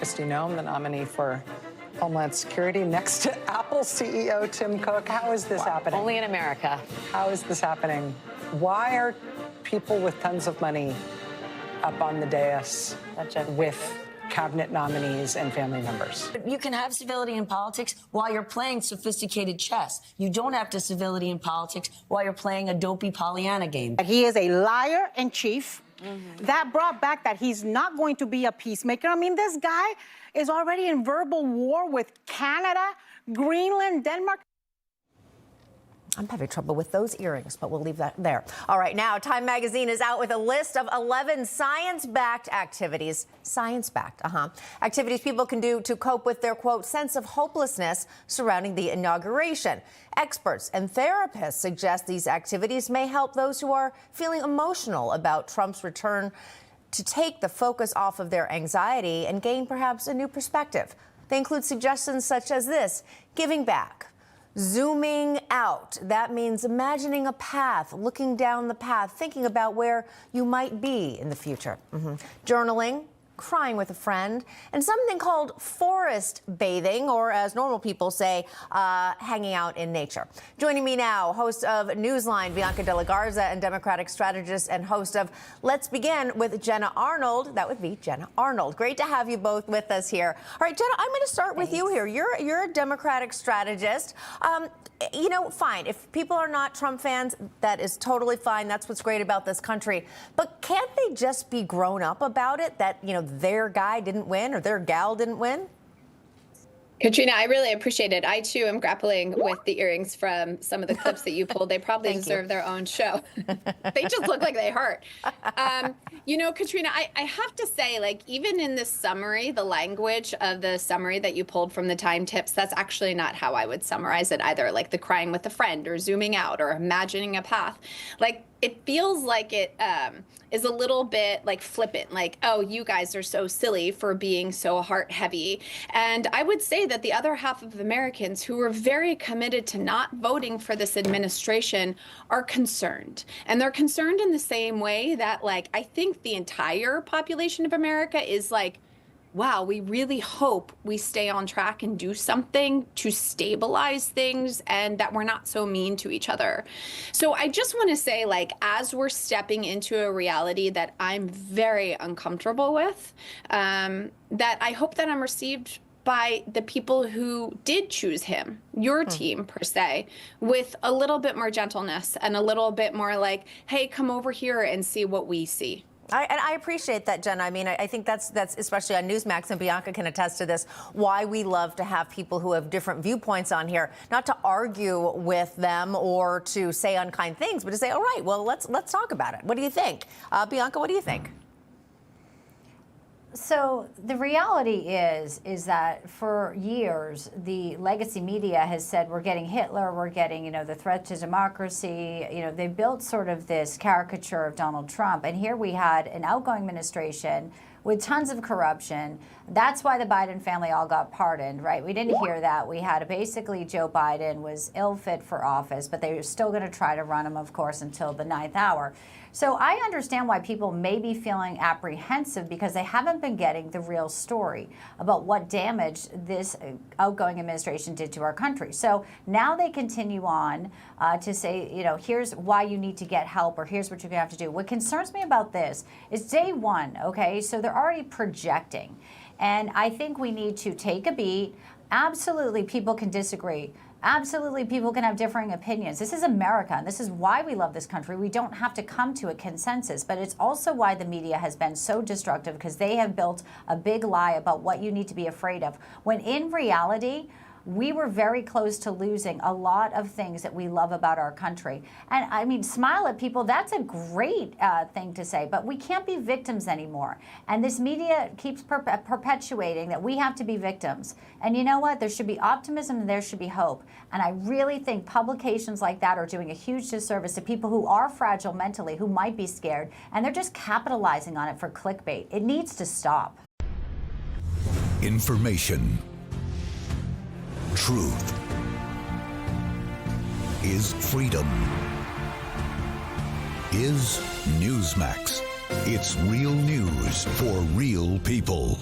Kristi Noem, the nominee for Homeland Security, next to Apple CEO Tim Cook. How is this happening? Only in America. How is this happening? Why are people with tons of money up on the dais with cabinet nominees and family members? You can have civility in politics while you're playing sophisticated chess. You don't have to civility in politics while you're playing a dopey Pollyanna game. He is a liar in chief. That brought back that he's not going to be a peacemaker. I mean, this guy is already in verbal war with Canada, Greenland, Denmark. I'm having trouble with those earrings, but we'll leave that there. All right, now Time Magazine is out with a list of 11 science-backed activities. Science-backed, activities people can do to cope with their, quote, sense of hopelessness surrounding the inauguration. Experts and therapists suggest these activities may help those who are feeling emotional about Trump's return to take the focus off of their anxiety and gain perhaps a new perspective. They include suggestions such as this: giving back, zooming out. That means imagining a path, looking down the path, thinking about where you might be in the future. Journaling, crying with a friend, and something called forest bathing, or as normal people say, hanging out in nature. Joining me now, host of Newsline, Bianca De La Garza, and Democratic strategist and host of Let's Begin with Jenna Arnold. That would be Jenna Arnold. Great to have you both with us here. All right, Jenna, I'm going to start with you here. You're a Democratic strategist. You know, fine. If people are not Trump fans, that is totally fine. That's what's great about this country. But can't they just be grown up about it, that, you know, their guy didn't win or their gal didn't win? Katrina, I really appreciate it. I, too, am grappling with the earrings from some of the clips that you pulled. They probably deserve their own show. They just look like they hurt. You know, Katrina, I have to say, like, even in this summary, the language of the summary that you pulled from the Time Tips, that's actually not how I would summarize it either. Like the crying with a friend or zooming out or imagining a path. Like, it feels like it is a little bit like flippant, like, oh, you guys are so silly for being so heart heavy. And I would say that the other half of Americans who are very committed to not voting for this administration are concerned. And they're concerned in the same way that, like, I think the entire population of America is like, wow, we really hope we stay on track and do something to stabilize things and that we're not so mean to each other. So I just want to say, like, as we're stepping into a reality that I'm very uncomfortable with, that I hope that I'm received by the people who did choose him, your team per se, with a little bit more gentleness and a little bit more like, hey, come over here and see what we see. And I appreciate that, Jen. I mean, I think that's especially on Newsmax, and Bianca can attest to this, why we love to have people who have different viewpoints on here, not to argue with them or to say unkind things, but to say, all right, well, let's talk about it. What do you think? Bianca, what do you think? So the reality is that for years, the legacy media has said we're getting Hitler, we're getting, you know, the threat to democracy. You know, they built sort of this caricature of Donald Trump. And here we had an outgoing administration with tons of corruption. That's why the Biden family all got pardoned, right? We didn't hear that. We had basically Joe Biden was ill fit for office, but they were still going to try to run him, of course, until the 9th hour. So I understand why people may be feeling apprehensive because they haven't been getting the real story about what damage this outgoing administration did to our country. So now they continue on to say, you know, here's why you need to get help, or here's what you're going to have to do. What concerns me about this is day one, okay? So they're already projecting. And I think we need to take a beat. Absolutely, people can disagree. Absolutely, people can have differing opinions. This is America, and this is why we love this country. We don't have to come to a consensus, but it's also why the media has been so destructive, because they have built a big lie about what you need to be afraid of, when in reality, we were very close to losing a lot of things that we love about our country. And I mean, smile at people, that's a great thing to say, but we can't be victims anymore. And this media keeps perpetuating that we have to be victims. And you know what? There should be optimism and there should be hope. And I really think publications like that are doing a huge disservice to people who are fragile mentally, who might be scared, and they're just capitalizing on it for clickbait. It needs to stop. Information. Truth is freedom. Is Newsmax. It's real news for real people.